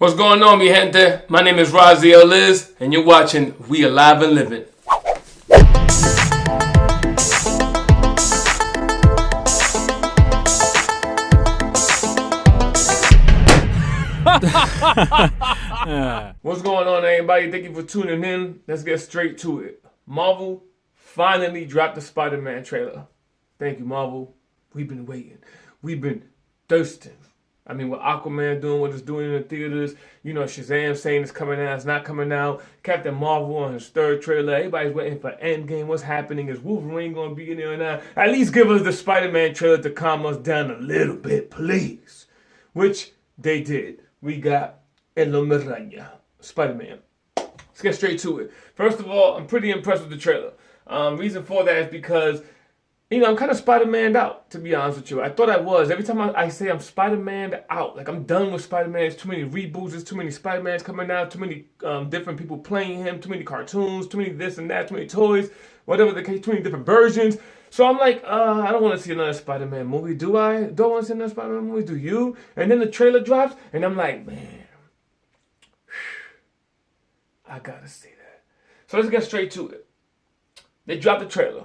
What's going on, mi gente? My name is Raziel Liz, and you're watching We Alive and Living. What's going on, everybody? Thank you for tuning in. Let's get straight to it. Marvel finally dropped the Spider-Man trailer. Thank you, Marvel. We've been waiting. We've been thirsting. I mean, with Aquaman doing what it's doing in the theaters, you know, Shazam saying it's coming out, it's not coming out, Captain Marvel on his third trailer, everybody's waiting for Endgame, what's happening, is Wolverine going to be in there or not? At least give us the Spider-Man trailer to calm us down a little bit, please. Which they did. We got El Hombre Araña, Spider-Man. Let's get straight to it. First of all, I'm pretty impressed with the trailer. Reason for that is because, you know, I'm kind of Spider-Man'd out, to be honest with you. I thought I was. Every time I say I'm Spider-Man'd out, like I'm done with Spider-Man. There's too many reboots, there's too many Spider-Mans coming out, too many different people playing him, too many cartoons, too many this and that, too many toys, whatever the case, too many different versions. So I'm like, I don't want to see another Spider-Man movie, do I? Don't want to see another Spider-Man movie, do you? And then the trailer drops, and I'm like, man, I gotta see that. So let's get straight to it. They dropped the trailer.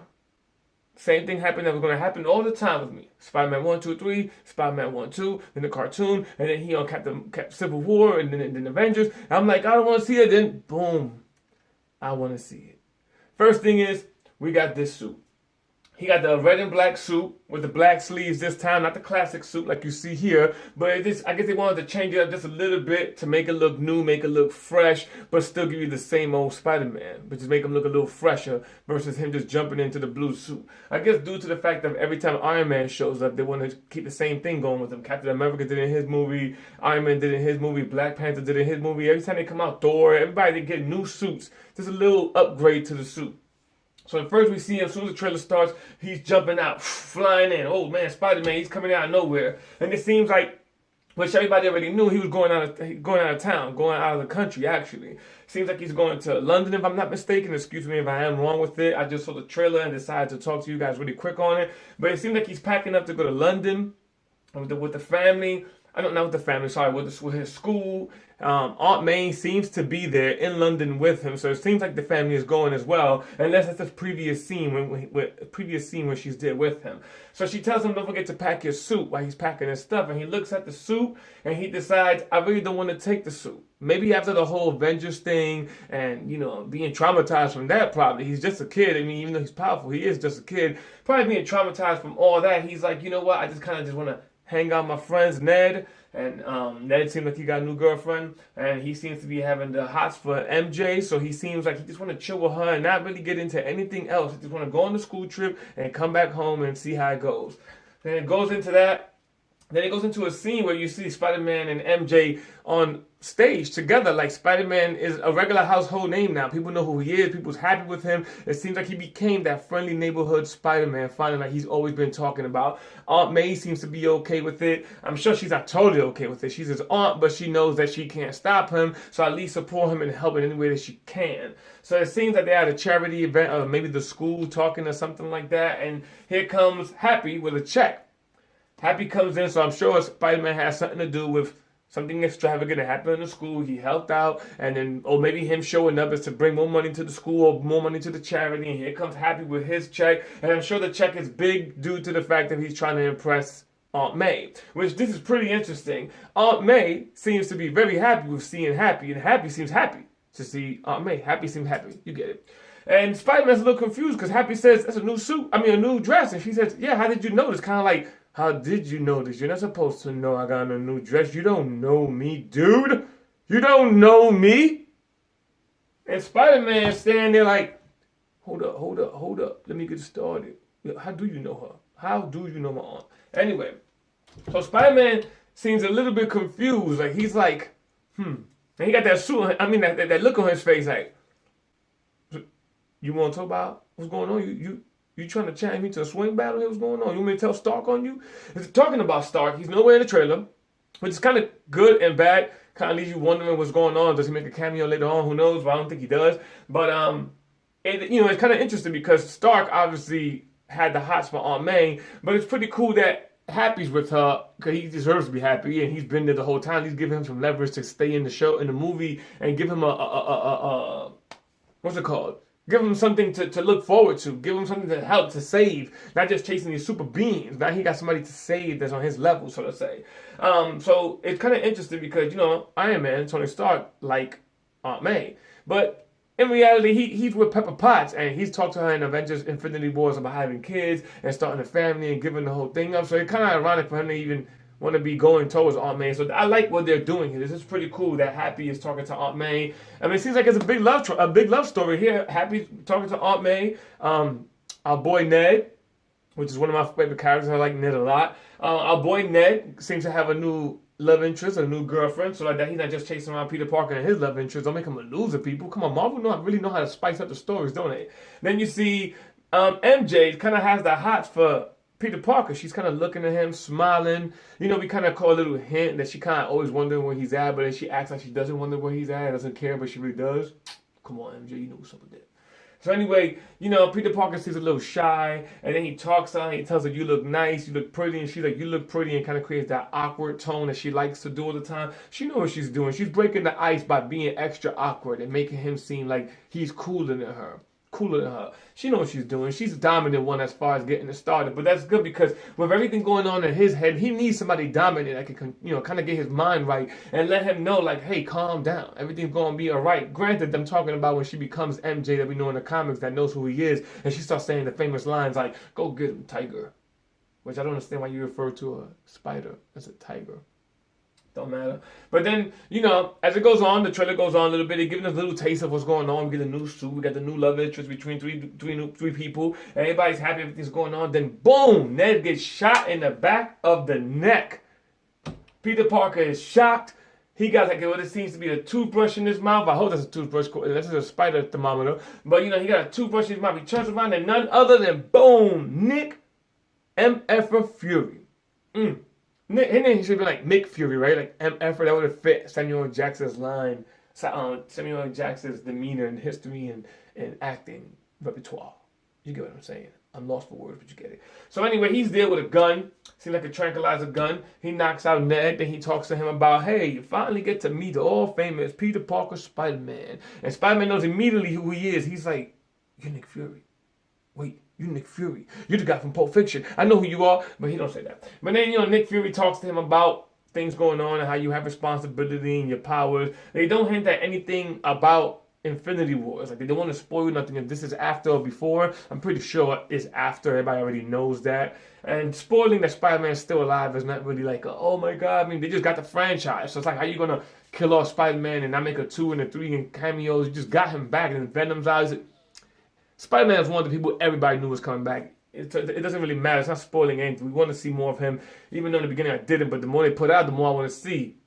Same thing happened that was going to happen all the time with me. Spider-Man 1, 2, 3, Spider-Man 1, 2, then the cartoon, and then he on Captain Civil War, and then Avengers. And I'm like, I don't want to see it. Then, boom, I want to see it. First thing is, we got this suit. He got the red and black suit with the black sleeves this time, not the classic suit like you see here. But I guess they wanted to change it up just a little bit to make it look new, make it look fresh, but still give you the same old Spider-Man, but just make him look a little fresher versus him just jumping into the blue suit. I guess due to the fact that every time Iron Man shows up, they want to keep the same thing going with him. Captain America did it in his movie, Iron Man did it in his movie, Black Panther did it in his movie. Every time they come out, Thor, everybody, they get new suits. Just a little upgrade to the suit. So at first we see him, as soon as the trailer starts, he's jumping out, flying in. Oh man, Spider-Man, he's coming out of nowhere. And it seems like, which everybody already knew, he was going out of town, going out of the country actually. Seems like he's going to London, if I'm not mistaken. Excuse me if I am wrong with it. I just saw the trailer and decided to talk to you guys really quick on it. But it seems like he's packing up to go to London with the family. I don't know with the family, sorry, with his school. Aunt May seems to be there in London with him, so it seems like the family is going as well, unless that's the previous scene when she's there with him. So she tells him, don't forget to pack your suit while he's packing his stuff, and he looks at the suit, and he decides, I really don't want to take the suit. Maybe after the whole Avengers thing, and, you know, being traumatized from that probably, he's just a kid. I mean, even though he's powerful, he is just a kid. Probably being traumatized from all that, he's like, you know what, I just kind of just want to hang out with my friends, Ned. And Ned seems like he got a new girlfriend, and he seems to be having the hots for MJ, so he seems like he just want to chill with her and not really get into anything else. He just want to go on the school trip and come back home and see how it goes. Then it goes into that. Then it goes into a scene where you see Spider-Man and MJ on stage together. Like, Spider-Man is a regular household name now. People know who he is. People's happy with him. It seems like he became that friendly neighborhood Spider-Man, finally, like he's always been talking about. Aunt May seems to be okay with it. I'm sure she's not totally okay with it. She's his aunt, but she knows that she can't stop him, so at least support him and help in any way that she can. So it seems like they're at a charity event, or maybe the school talking or something like that, and here comes Happy with a check. Happy comes in, so I'm sure Spider-Man has something to do with something extravagant that happened in the school. He helped out, and then, or maybe him showing up is to bring more money to the school or more money to the charity. And here comes Happy with his check, and I'm sure the check is big due to the fact that he's trying to impress Aunt May, which this is pretty interesting. Aunt May seems to be very happy with seeing Happy, and Happy seems happy to see Aunt May. Happy seems happy. You get it. And Spider-Man's a little confused because Happy says, that's a new suit. I mean, a new dress. And she says, yeah, how did you notice? Kind of like, how did you notice? You're not supposed to know I got a new dress. You don't know me, dude. You don't know me. And Spider-Man standing there like, hold up. Let me get started. How do you know her? How do you know my aunt? Anyway, so Spider-Man seems a little bit confused. Like, he's like, And he got that suit, that look on his face like, you want to talk about what's going on? You trying to challenge me to a swing battle here? What's going on? You want me to tell Stark on you? It's talking about Stark. He's nowhere in the trailer, which is kind of good and bad. Kind of leaves you wondering what's going on. Does he make a cameo later on? Who knows? But I don't think he does. But, it's kind of interesting because Stark obviously had the hots for Aunt May, but it's pretty cool that Happy's with her because he deserves to be happy, and he's been there the whole time. He's giving him some leverage to stay in the show, in the movie, and give him a what's it called? Give him something to look forward to. Give him something to help, to save. Not just chasing these super beings. Now he got somebody to save that's on his level, so to say. So it's kind of interesting because, Iron Man, Tony Stark, like Aunt May. But in reality, he's with Pepper Potts, and he's talked to her in Avengers Infinity Wars about having kids and starting a family and giving the whole thing up. So it's kind of ironic for him to even want to be going towards Aunt May. So I like what they're doing here. This is pretty cool that Happy is talking to Aunt May. I mean, it seems like it's a big love story here. Happy talking to Aunt May. Our boy Ned, which is one of my favorite characters. I like Ned a lot. Our boy Ned seems to have a new love interest, a new girlfriend. So like that, he's not just chasing around Peter Parker and his love interest. Don't make him a loser, people. Come on, Marvel really know how to spice up the stories, don't they? Then you see MJ kind of has the hots for Peter Parker. She's kind of looking at him, smiling. We kind of call a little hint that she kind of always wondering where he's at, but then she acts like she doesn't wonder where he's at, doesn't care, but she really does. Come on, MJ, you know what's up with that. So anyway, Peter Parker seems a little shy, and then he talks to her, and he tells her, you look nice, you look pretty, and she's like, you look pretty, and kind of creates that awkward tone that she likes to do all the time. She knows what she's doing. She's breaking the ice by being extra awkward and making him seem like he's cooler than her. She knows what she's doing. She's the dominant one as far as getting it started. But that's good because with everything going on in his head, he needs somebody dominant that can, kind of get his mind right and let him know, like, hey, calm down. Everything's going to be all right. Granted, I'm talking about when she becomes MJ that we know in the comics that knows who he is, and she starts saying the famous lines like, go get him, tiger. Which I don't understand why you refer to a spider as a tiger. Don't matter. But then, as it goes on, the trailer goes on a little bit. They're giving us a little taste of what's going on. We get a new suit. We got the new love interest between three people. Everybody's happy everything's going on. Then, boom, Ned gets shot in the back of the neck. Peter Parker is shocked. He got like what it seems to be a toothbrush in his mouth. I hope that's a toothbrush. This is a spider thermometer. But, he got a toothbrush in his mouth. He turns around and none other than, boom, Nick M.F. Fury. His name should be like Nick Fury, right? Like M.F. That would have fit Samuel Jackson's line, Samuel Jackson's demeanor and history and acting repertoire. You get what I'm saying? I'm lost for words, but you get it. So anyway, he's there with a gun. Seems like a tranquilizer gun. He knocks out Ned. Then he talks to him about, hey, you finally get to meet the all-famous Peter Parker Spider-Man. And Spider-Man knows immediately who he is. He's like, you're Nick Fury. Wait. You Nick Fury. You're the guy from Pulp Fiction. I know who you are, but he don't say that. But then, Nick Fury talks to him about things going on and how you have responsibility and your powers. They don't hint at anything about Infinity Wars. Like, they don't want to spoil nothing if this is after or before. I'm pretty sure it's after. Everybody already knows that. And spoiling that Spider-Man's still alive is not really like, oh my God. I mean, they just got the franchise. So it's like, how you going to kill off Spider-Man and not make a 2 and a 3 in cameos? You just got him back and Venom's eyes. Spider-Man is one of the people everybody knew was coming back. It doesn't really matter. It's not spoiling anything. We want to see more of him. Even though in the beginning I didn't, but the more they put out, the more I want to see.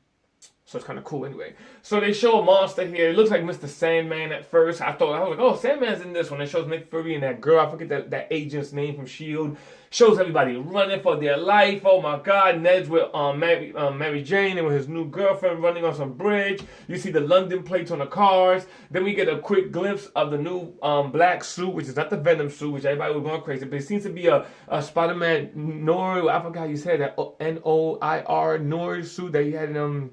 So it's kind of cool anyway. So they show a monster here. It looks like Mr. Sandman at first. I was like, oh, Sandman's in this one. It shows Nick Fury and that girl. I forget that agent's name from S.H.I.E.L.D. Shows everybody running for their life. Oh my God. Ned's with Mary Jane and with his new girlfriend running on some bridge. You see the London plates on the cars. Then we get a quick glimpse of the new black suit, which is not the Venom suit, which everybody was going crazy. But it seems to be a Spider-Man Noir. I forgot how you said that. N-O-I-R Noir suit that he had in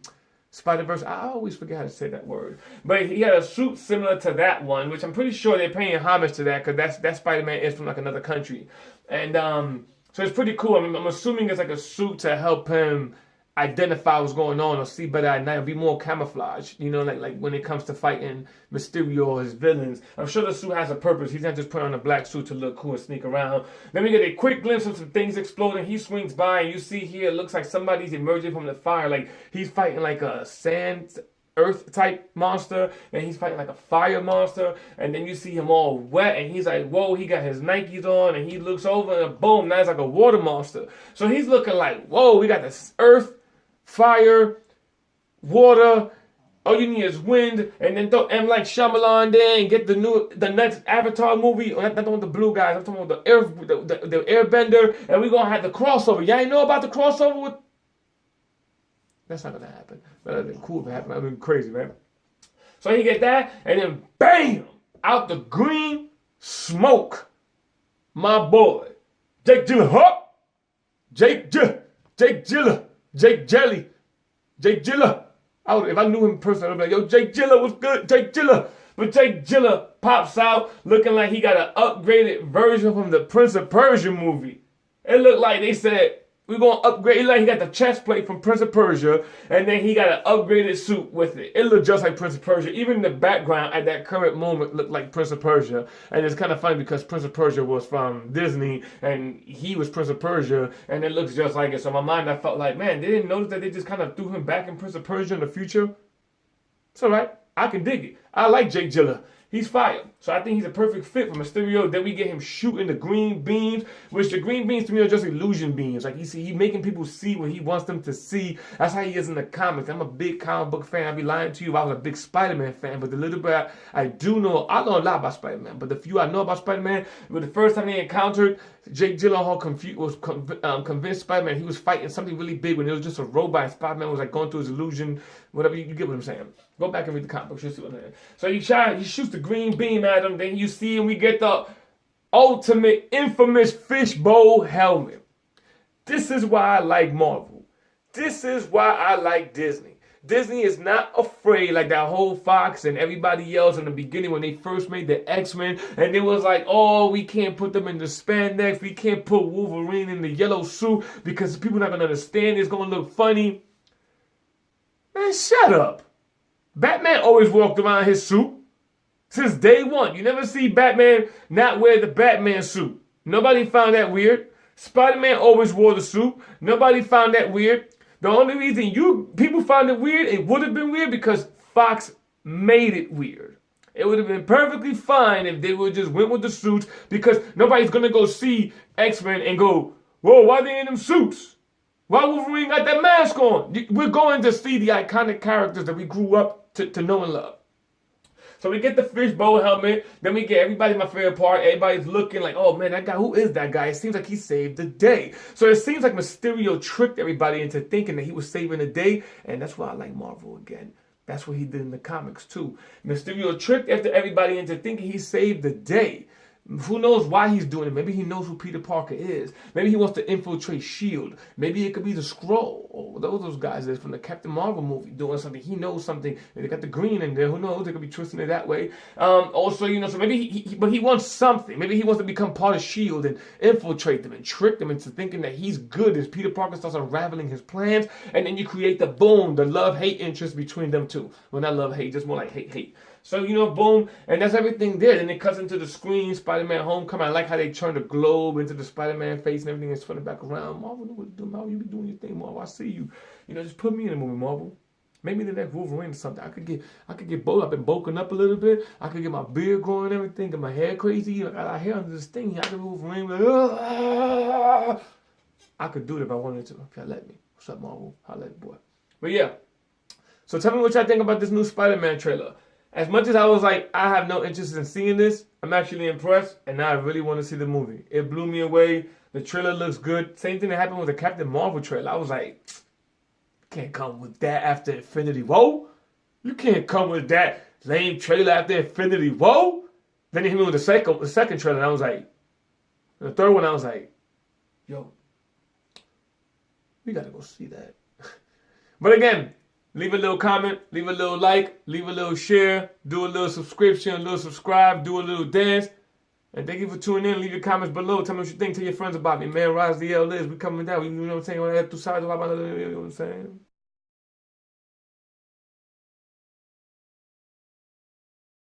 Spider-Verse. I always forget how to say that word. But he had a suit similar to that one, which I'm pretty sure they're paying homage to that because that Spider-Man is from like another country. And so it's pretty cool. I'm assuming it's like a suit to help him identify what's going on or see better at night or be more camouflaged. Like when it comes to fighting Mysterio or his villains. I'm sure the suit has a purpose. He's not just putting on a black suit to look cool and sneak around. Then we get a quick glimpse of some things exploding. He swings by and you see here, it looks like somebody's emerging from the fire. Like he's fighting like a sand earth type monster, and he's fighting like a fire monster, and then you see him all wet, and he's like, whoa, he got his Nikes on, and he looks over, and boom, now it's like a water monster. So he's looking like, whoa, we got this earth, fire, water, all you need is wind, and then throw M. Like Shyamalan there and get the next Avatar movie. Not the one with the blue guys, I'm talking about the airbender, and we're gonna have the crossover. Y'all ain't know about the crossover with. That's not gonna happen. But that'd been cool if it happened. That'd been crazy, man. So he get that, and then bam! Out the green smoke. My boy, Jake Gyllenhaal. Jake Gilla, Jake Jelly, Jake Gilla. If I knew him personally, I'd be like, yo, Jake Gilla was good, Jake Gilla. But Jake Gilla pops out looking like he got an upgraded version from the Prince of Persia movie. It looked like they said, we're going to upgrade. Like he got the chest plate from Prince of Persia, and then he got an upgraded suit with it. It looked just like Prince of Persia. Even the background at that current moment looked like Prince of Persia. And it's kind of funny because Prince of Persia was from Disney, and he was Prince of Persia, and it looks just like it. So in my mind, I felt like, man, they didn't notice that they just kind of threw him back in Prince of Persia in the future. It's all right. I can dig it. I like Jake Gilla. He's fire. So I think he's a perfect fit for Mysterio. Then we get him shooting the green beams, which the green beams to me are just illusion beams. Like he's making people see what he wants them to see. That's how he is in the comics. I'm a big comic book fan. I'd be lying to you if I was a big Spider-Man fan. But the little bit I do know, I know a lot about Spider-Man. But the few I know about Spider-Man, but the first time they encountered Jake Gyllenhaal was convinced Spider-Man he was fighting something really big when it was just a robot and Spider-Man was like going through his illusion, whatever, you get what I'm saying. Go back and read the comic books, you'll see what I'm saying. So he shoots the green beam at him, then you see him, we get the ultimate infamous fishbowl helmet. This is why I like Marvel. This is why I like Disney. Disney is not afraid like that whole Fox and everybody else in the beginning when they first made the X-Men, and it was like, oh, we can't put them in the spandex, we can't put Wolverine in the yellow suit because people are not going to understand, it's going to look funny. Man, shut up. Batman always walked around his suit since day one. You never see Batman not wear the Batman suit. Nobody found that weird. Spider-Man always wore the suit. Nobody found that weird. The only reason people found it weird, it would have been weird because Fox made it weird. It would have been perfectly fine if they would just went with the suits because nobody's going to go see X-Men and go, whoa, why they in them suits? Why Wolverine got that mask on? We're going to see the iconic characters that we grew up to know and love. So we get the fishbowl helmet. Then we get everybody, my favorite part. Everybody's looking like, oh man, that guy, who is that guy? It seems like he saved the day. So it seems like Mysterio tricked everybody into thinking that he was saving the day. And that's why I like Marvel again. That's what he did in the comics too. Mysterio tricked everybody into thinking he saved the day. Who knows why he's doing it? Maybe he knows who Peter Parker is. Maybe he wants to infiltrate S.H.I.E.L.D. Maybe it could be the Skrull or those guys that's from the Captain Marvel movie doing something. He knows something. They got the green in there. Who knows? They could be twisting it that way. Also, so maybe but he wants something. Maybe he wants to become part of S.H.I.E.L.D. and infiltrate them and trick them into thinking that he's good as Peter Parker starts unraveling his plans. And then you create the love-hate interest between them two. Well, not love-hate, just more like hate. So, boom, and that's everything there. Then it cuts into the screen, Spider-Man Homecoming. I like how they turn the globe into the Spider-Man face and everything is flipping back around. Marvel, know what to do, Marvel. You be doing your thing, Marvel. I see you. Just put me in the movie, Marvel. Make me the next Wolverine or something. I could get bold. I've been bulking up a little bit. I could get my beard growing and everything, get my hair crazy. I got hair under this thing. I could Wolverine. I could do it if I wanted to. If y'all let me. What's up, Marvel? Holla at the boy. But yeah. So tell me what y'all think about this new Spider-Man trailer. As much as I was like, I have no interest in seeing this, I'm actually impressed, and now I really want to see the movie. It blew me away. The trailer looks good. Same thing that happened with the Captain Marvel trailer. I was like, you can't come with that after Infinity War. You can't come with that lame trailer after Infinity War. Then he hit me with the second trailer, and I was like, the third one, I was like, yo, we got to go see that. But again, leave a little comment, leave a little like, leave a little share, do a little subscription, a little subscribe, do a little dance. And thank you for tuning in. Leave your comments below. Tell me what you think. Tell your friends about me. Man, Rise the L is. We coming down. You know what I'm saying? On the other side of my, you know what I'm saying?